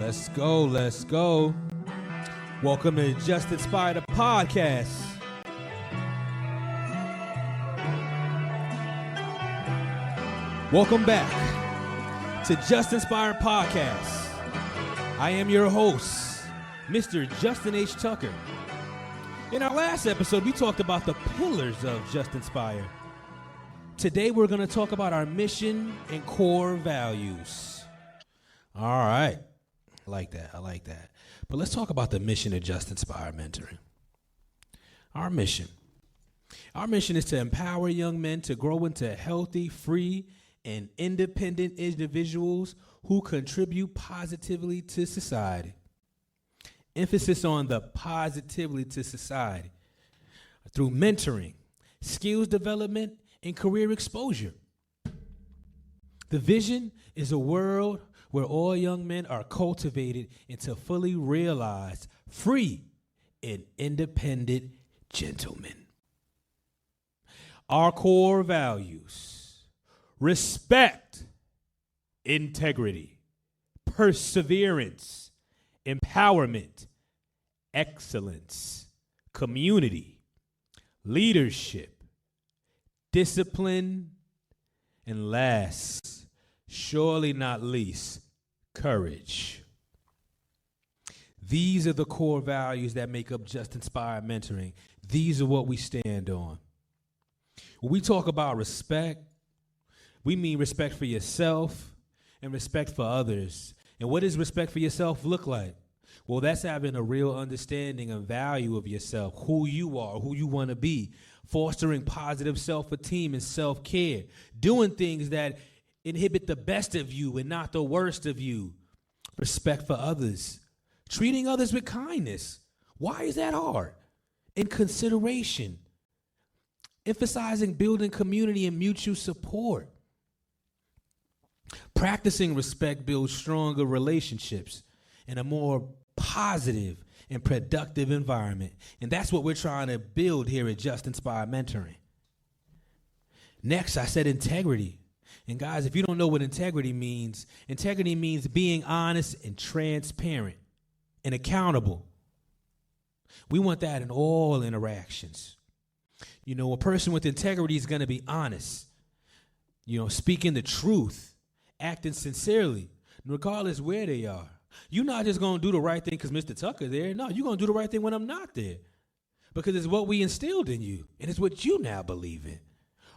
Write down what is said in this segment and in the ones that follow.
Let's go, let's go. Welcome to Just Inspired Podcast. Welcome back to Just Inspired Podcast. I am your host, Mr. Justin H. Tucker. In our last episode, we talked about the pillars of Just Inspired. Today, we're going to talk about our mission and core values. All right. I like that. But let's talk about the mission of Just Inspired Mentoring. Our mission is to empower young men to grow into healthy, free, and independent individuals who contribute positively to society. Emphasis on the positively to society through mentoring, skills development, and career exposure. The vision is a world where all young men are cultivated into fully realized, free, and independent gentlemen. Our core values: respect, integrity, perseverance, empowerment, excellence, community, leadership, discipline, and last, surely not least, courage. These are the core values that make up Just Inspired Mentoring. These are what we stand on. When we talk about respect, we mean respect for yourself and respect for others. And what does respect for yourself look like? Well, that's having a real understanding and value of yourself, who you are, who you want to be, fostering positive self-esteem and self-care, doing things that inhibit the best of you and not the worst of you. Respect for others, treating others with kindness. Why is that hard? In consideration, emphasizing building community and mutual support. Practicing respect builds stronger relationships in a more positive and productive environment. And that's what we're trying to build here at Just Inspired Mentoring. Next, I said integrity. And guys, if you don't know what integrity means being honest and transparent and accountable. We want that in all interactions. You know, a person with integrity is going to be honest, speaking the truth, acting sincerely, regardless where they are. You're not just going to do the right thing because Mr. Tucker's there. No, you're going to do the right thing when I'm not there. Because it's what we instilled in you, and it's what you now believe in.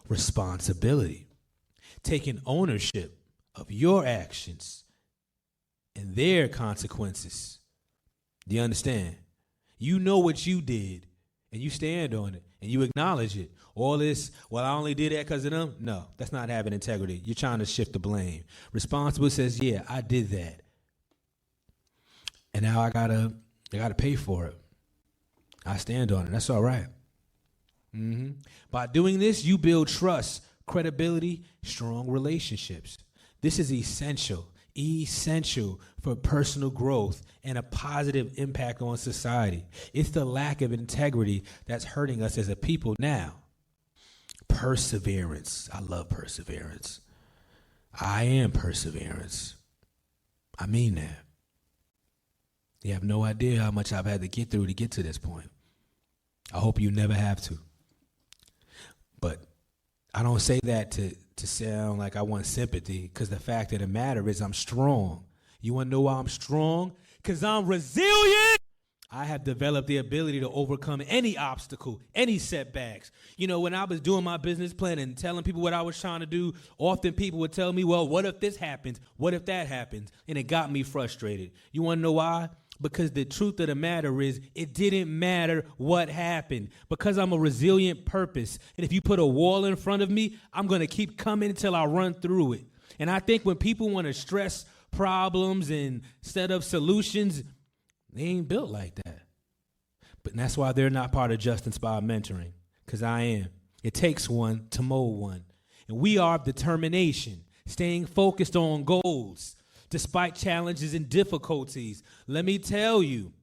Responsibility. Taking ownership of your actions and their consequences. Do you understand? You know what you did, and you stand on it, and you acknowledge it. All this, well, I only did that because of them. No, that's not having integrity. You're trying to shift the blame. Responsible says, yeah, I did that. And now I gotta pay for it. I stand on it. That's all right. By doing this, you build trust, credibility, strong relationships. This is essential for personal growth and a positive impact on society. It's the lack of integrity that's hurting us as a people now. Perseverance. I love perseverance. I am perseverance. I mean that. You have no idea how much I've had to get through to get to this point. I hope you never have to. But I don't say that to sound like I want sympathy, because the fact of the matter is I'm strong. You want to know why I'm strong? Because I'm resilient. I have developed the ability to overcome any obstacle, any setbacks. When I was doing my business plan and telling people what I was trying to do, often people would tell me, well, what if this happens? What if that happens? And it got me frustrated. You want to know why? Because the truth of the matter is it didn't matter what happened, because I'm a resilient purpose. And if you put a wall in front of me, I'm going to keep coming until I run through it. And I think when people want to stress problems instead of solutions, they ain't built like that. But that's why they're not part of Just Inspired Mentoring, because I am. It takes one to mold one. And we are determination, staying focused on goals, despite challenges and difficulties. Let me tell you,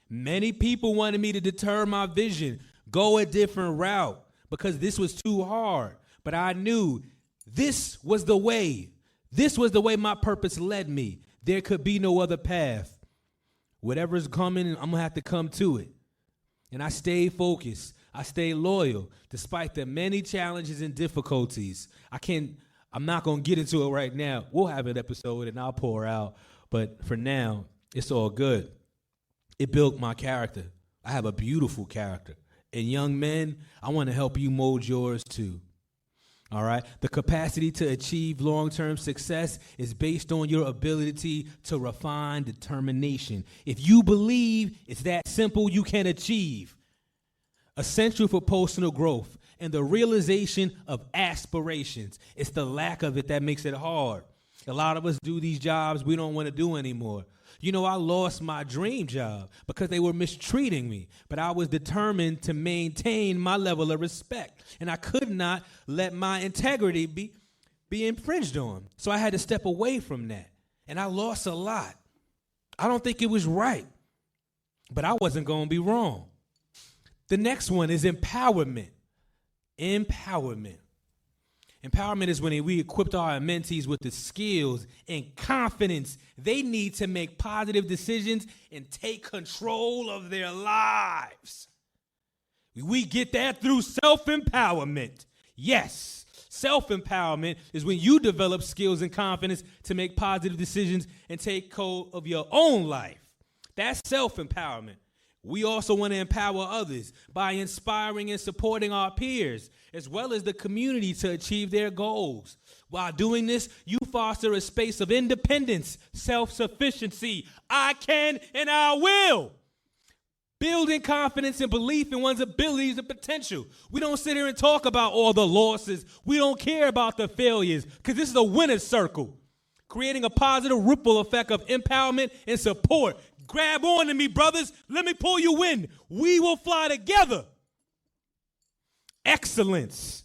many people wanted me to deter my vision, go a different route, because this was too hard. But I knew this was the way. This was the way my purpose led me. There could be no other path. Whatever's coming, I'm going to have to come to it. And I stay focused. I stay loyal despite the many challenges and difficulties. I'm not going to get into it right now. We'll have an episode and I'll pour out. But for now, it's all good. It built my character. I have a beautiful character. And young men, I want to help you mold yours too. All right? The capacity to achieve long-term success is based on your ability to refine determination. If you believe it's that simple, you can achieve. Essential for personal growth and the realization of aspirations. It's the lack of it that makes it hard. A lot of us do these jobs we don't want to do anymore. You know, I lost my dream job because they were mistreating me, but I was determined to maintain my level of respect, and I could not let my integrity be infringed on. So I had to step away from that, and I lost a lot. I don't think it was right, but I wasn't going to be wrong. The next one is empowerment. Empowerment. Empowerment is when we equipped our mentees with the skills and confidence they need to make positive decisions and take control of their lives. We get that through self-empowerment. Yes, self-empowerment is when you develop skills and confidence to make positive decisions and take control of your own life. That's self-empowerment. We also want to empower others by inspiring and supporting our peers, as well as the community to achieve their goals. While doing this, you foster a space of independence, self-sufficiency. I can and I will. Building confidence and belief in one's abilities and potential. We don't sit here and talk about all the losses. We don't care about the failures because this is a winner's circle. Creating a positive ripple effect of empowerment and support. Grab on to me, brothers. Let me pull you in. We will fly together. Excellence.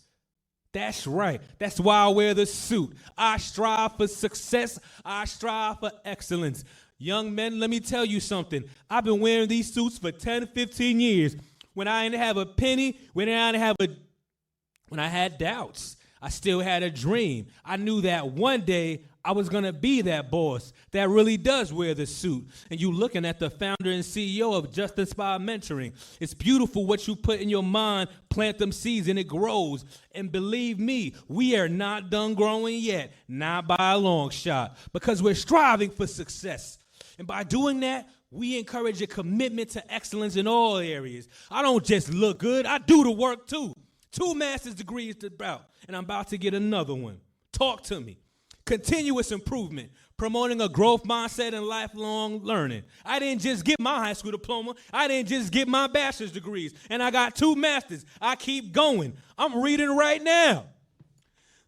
That's right. That's why I wear the suit. I strive for success. I strive for excellence. Young men, let me tell you something. I've been wearing these suits for 10, 15 years. When I didn't have a penny, when I had doubts, I still had a dream. I knew that one day I was going to be that boss that really does wear the suit. And you looking at the founder and CEO of Just Inspire Mentoring. It's beautiful what you put in your mind, plant them seeds, and it grows. And believe me, we are not done growing yet, not by a long shot, because we're striving for success. And by doing that, we encourage a commitment to excellence in all areas. I don't just look good, I do the work too. 2 master's degrees to bout, and I'm about to get another one. Talk to me. Continuous improvement, promoting a growth mindset and lifelong learning. I didn't just get my high school diploma. I didn't just get my bachelor's degrees. And I got 2 masters. I keep going. I'm reading right now.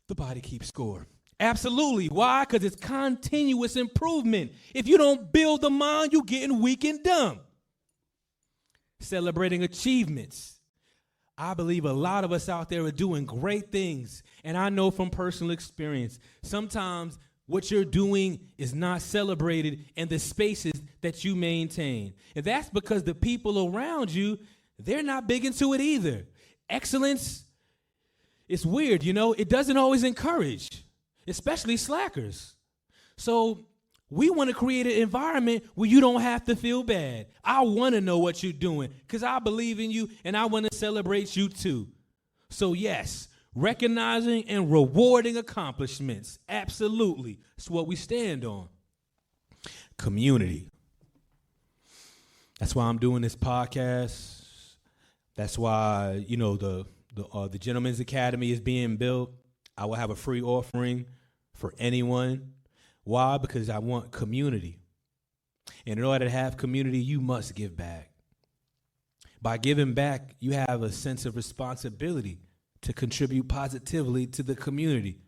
The body keeps score. Absolutely. Why? Because it's continuous improvement. If you don't build the mind, you're getting weak and dumb. Celebrating achievements. I believe a lot of us out there are doing great things. And I know from personal experience, sometimes what you're doing is not celebrated in the spaces that you maintain. And that's because the people around you, they're not big into it either. Excellence, it's weird, you know, it doesn't always encourage, especially slackers. So we want to create an environment where you don't have to feel bad. I want to know what you're doing because I believe in you and I want to celebrate you too. So yes, recognizing and rewarding accomplishments. Absolutely. That's what we stand on. Community. That's why I'm doing this podcast. That's why, you know, the Gentleman's Academy is being built. I will have a free offering for anyone. Why? Because I want community. And in order to have community, you must give back. By giving back, you have a sense of responsibility to contribute positively to the community.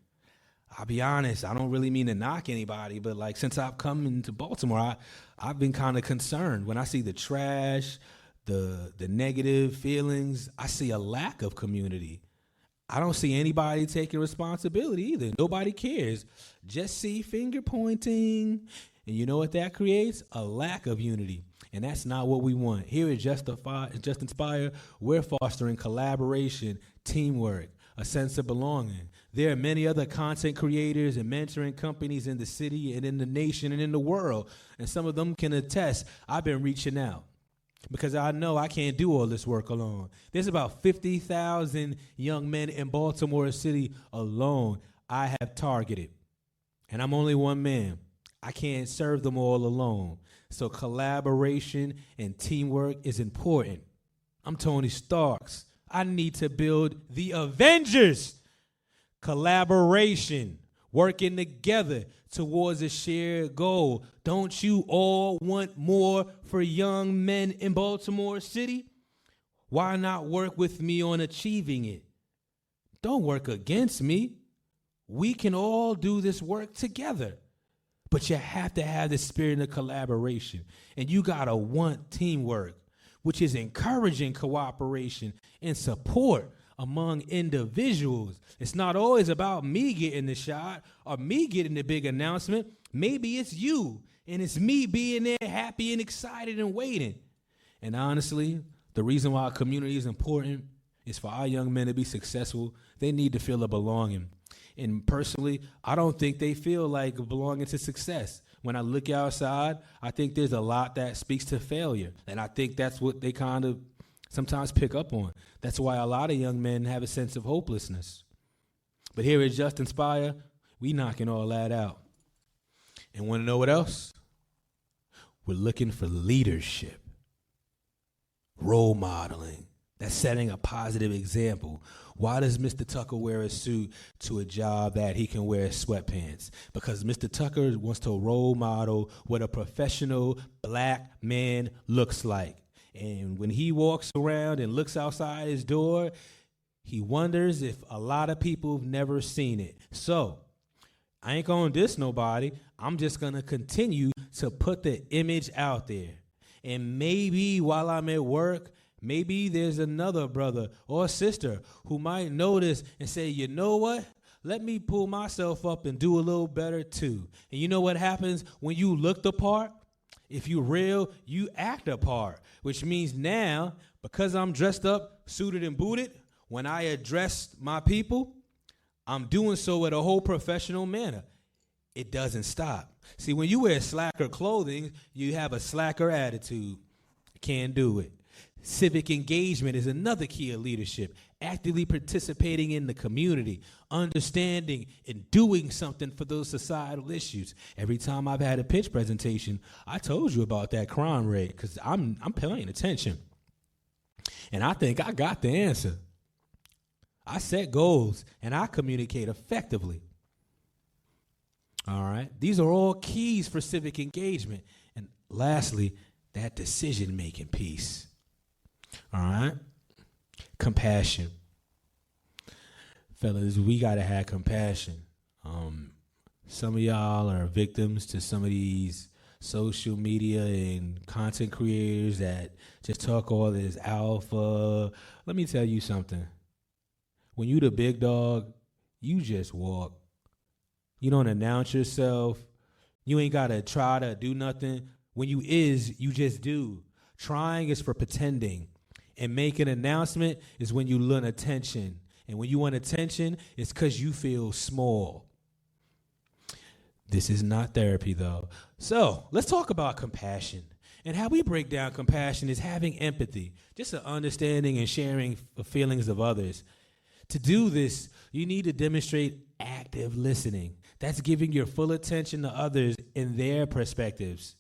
I'll be honest, I don't really mean to knock anybody, but like since I've come into Baltimore, I've been kind of concerned. When I see the trash, the negative feelings, I see a lack of community. I don't see anybody taking responsibility either. Nobody cares. Just see finger pointing. And you know what that creates? A lack of unity. And that's not what we want. Here at Just Inspire, we're fostering collaboration, teamwork, a sense of belonging. There are many other content creators and mentoring companies in the city and in the nation and in the world, and some of them can attest. I've been reaching out because I know I can't do all this work alone. There's about 50,000 young men in Baltimore City alone I have targeted, and I'm only one man. I can't serve them all alone. So collaboration and teamwork is important. I'm Tony Starks. I need to build the Avengers. Collaboration, working together towards a shared goal. Don't you all want more for young men in Baltimore City? Why not work with me on achieving it? Don't work against me. We can all do this work together. But you have to have the spirit of collaboration. And you got to want teamwork, which is encouraging cooperation and support among individuals. It's not always about me getting the shot or me getting the big announcement. Maybe it's you, and it's me being there happy and excited and waiting. And honestly, the reason why our community is important is for our young men to be successful. They need to feel a belonging. And personally, I don't think they feel like belonging to success. When I look outside, I think there's a lot that speaks to failure. And I think that's what they kind of sometimes pick up on. That's why a lot of young men have a sense of hopelessness. But here at Just Inspire, we knocking all that out. And want to know what else? We're looking for leadership, role modeling. That's setting a positive example. Why does Mr. Tucker wear a suit to a job that he can wear sweatpants? Because Mr. Tucker wants to role model what a professional black man looks like. And when he walks around and looks outside his door, he wonders if a lot of people have never seen it. So I ain't going to diss nobody. I'm just going to continue to put the image out there. And maybe while I'm at work, maybe there's another brother or sister who might notice and say, you know what? Let me pull myself up and do a little better too. And you know what happens when you look the part? If you're real, you act a part, which means now, because I'm dressed up, suited and booted, when I address my people, I'm doing so in a whole professional manner. It doesn't stop. See, when you wear slacker clothing, you have a slacker attitude. Can't do it. Civic engagement is another key of leadership. Actively participating in the community, understanding and doing something for those societal issues. Every time I've had a pitch presentation, I told you about that crime rate because I'm paying attention. And I think I got the answer. I set goals and I communicate effectively. All right. These are all keys for civic engagement. And lastly, that decision-making piece. All right. Compassion. Fellas, we got to have compassion. Some of y'all are victims to some of these social media and content creators that just talk all this alpha. Let me tell you something. When you the big dog, you just walk. You don't announce yourself. You ain't got to try to do nothing. When you you just do. Trying is for pretending. And make an announcement is when you want attention. And when you want attention, it's because you feel small. This is not therapy, though. So let's talk about compassion. And how we break down compassion is having empathy, just an understanding and sharing the feelings of others. To do this, you need to demonstrate active listening. That's giving your full attention to others and their perspectives.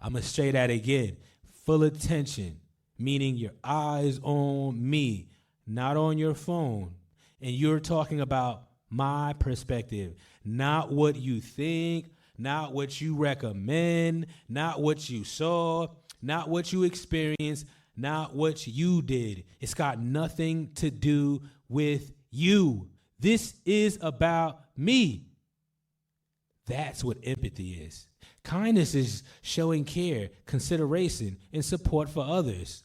I'm going to say that again. Full attention, meaning your eyes on me, not on your phone. And you're talking about my perspective, not what you think, not what you recommend, not what you saw, not what you experienced, not what you did. It's got nothing to do with you. This is about me. That's what empathy is. Kindness is showing care, consideration, and support for others.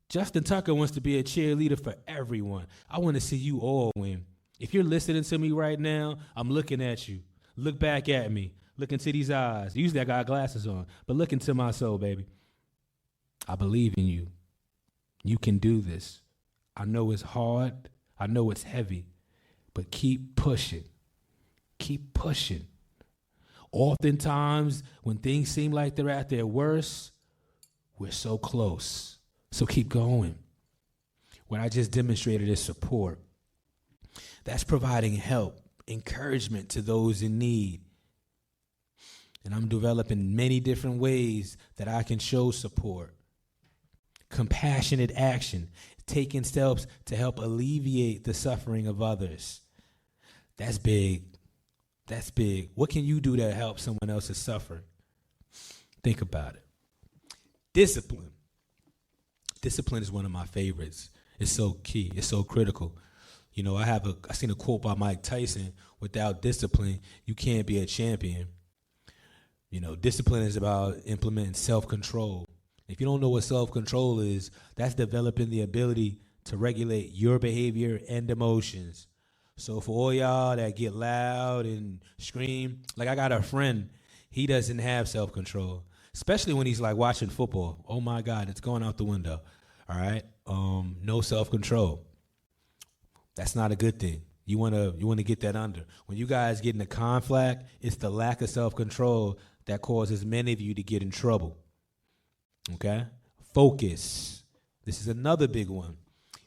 Justin Tucker wants to be a cheerleader for everyone. I want to see you all win. If you're listening to me right now, I'm looking at you. Look back at me. Look into these eyes. Usually I got glasses on, but look into my soul, baby. I believe in you. You can do this. I know it's hard. I know it's heavy, but keep pushing. Keep pushing. Oftentimes, when things seem like they're at their worst, we're so close. So keep going. What I just demonstrated is support. That's providing help, encouragement to those in need. And I'm developing many different ways that I can show support. Compassionate action, taking steps to help alleviate the suffering of others. That's big. That's big. What can you do to help someone else's suffering? Think about it. Discipline. Discipline is one of my favorites. It's so key. It's so critical. You know, I seen a quote by Mike Tyson, without discipline, you can't be a champion. You know, discipline is about implementing self-control. If you don't know what self-control is, that's developing the ability to regulate your behavior and emotions. So for all y'all that get loud and scream, like I got a friend, he doesn't have self-control, especially when he's like watching football. Oh my God, it's going out the window. All right. No self-control. That's not a good thing. You wanna get that under. When you guys get in a conflict, it's the lack of self-control that causes many of you to get in trouble. Okay? Focus. This is another big one.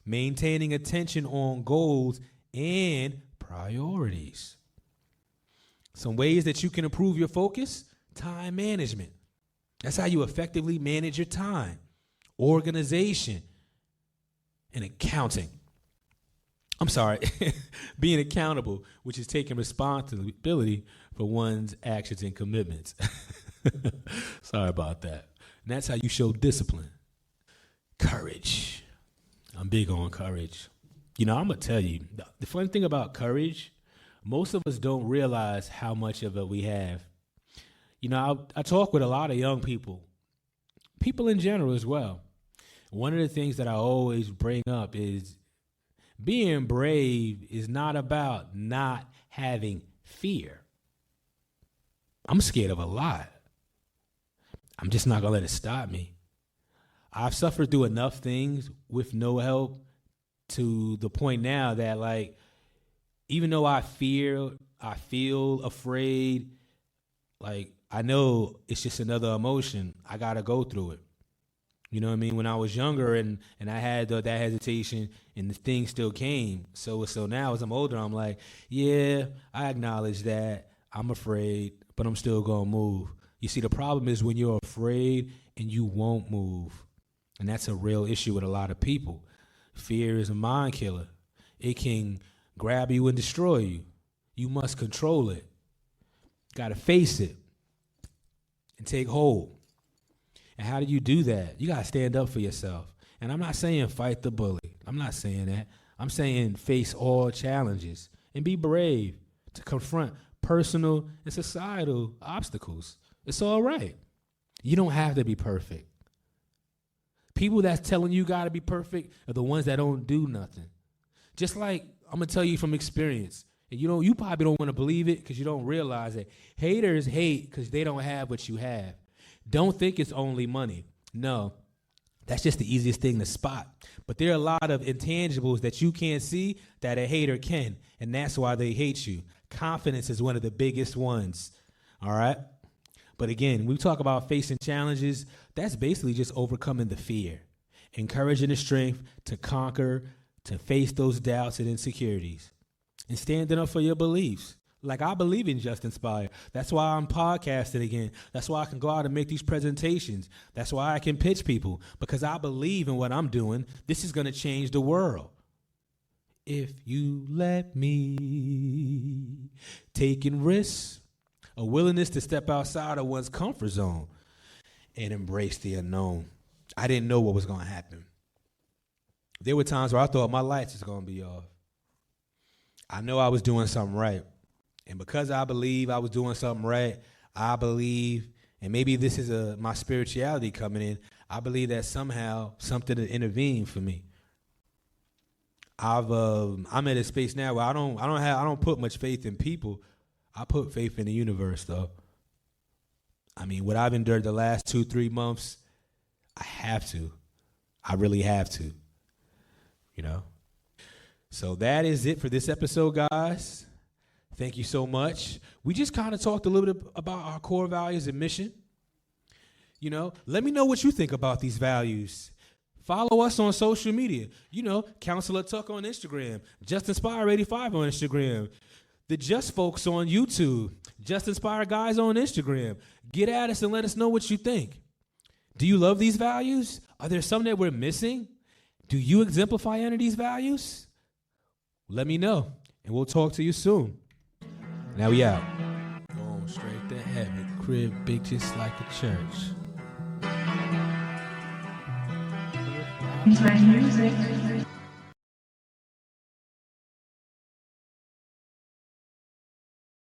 Maintaining attention on goals and priorities. Some ways that you can improve your focus: time management. That's how you effectively manage your time. Organization and accounting. Being accountable, which is taking responsibility for one's actions and commitments. Sorry about that. And that's how you show discipline. Courage. I'm big on courage. You know, I'm going to tell you, the funny thing about courage, most of us don't realize how much of it we have. You know, I talk with a lot of young people in general as well. One of the things that I always bring up is being brave is not about not having fear. I'm scared of a lot. I'm just not going to let it stop me. I've suffered through enough things with no help to the point now that, like, even though I feel afraid, like, I know it's just another emotion. I got to go through it. You know what I mean? When I was younger and I had that hesitation and the thing still came. So now as I'm older, I'm like, yeah, I acknowledge that. I'm afraid, but I'm still going to move. You see, the problem is when you're afraid and you won't move. And that's a real issue with a lot of people. Fear is a mind killer. It can grab you and destroy you. You must control it. Got to face it and take hold. And how do you do that? You got to stand up for yourself. And I'm not saying fight the bully. I'm not saying that. I'm saying face all challenges and be brave to confront personal and societal obstacles. It's all right. You don't have to be perfect. People that's telling you got to be perfect are the ones that don't do nothing. Just like I'm going to tell you from experience. And you probably don't want to believe it because you don't realize it. Haters hate because they don't have what you have. Don't think it's only money. No, that's just the easiest thing to spot. But there are a lot of intangibles that you can't see that a hater can, and that's why they hate you. Confidence is one of the biggest ones, all right? But again, we talk about facing challenges. That's basically just overcoming the fear, encouraging the strength to conquer, to face those doubts and insecurities, and standing up for your beliefs. Like, I believe in Just Inspire. That's why I'm podcasting again. That's why I can go out and make these presentations. That's why I can pitch people, because I believe in what I'm doing. This is going to change the world. If you let me. Taking risks, a willingness to step outside of one's comfort zone and embrace the unknown. I didn't know what was going to happen. There were times where I thought my lights was going to be off. I know I was doing something right. And because I believe I was doing something right, I believe, and maybe this is my spirituality coming in, I believe that somehow something to intervene for me. I'm at a space now where I don't put much faith in people. I put faith in the universe, though. I mean, what I've endured the last 2-3 months, I have to. I really have to. You know. So that is it for this episode, guys. Thank you so much. We just kind of talked a little bit about our core values and mission. You know, let me know what you think about these values. Follow us on social media. You know, Counselor Tuck on Instagram, Just Inspire 85 on Instagram, the Just Folks on YouTube, Just Inspire Guys on Instagram. Get at us and let us know what you think. Do you love these values? Are there some that we're missing? Do you exemplify any of these values? Let me know, and we'll talk to you soon. Now we out. Going straight to heaven, crib big just like a church. Music.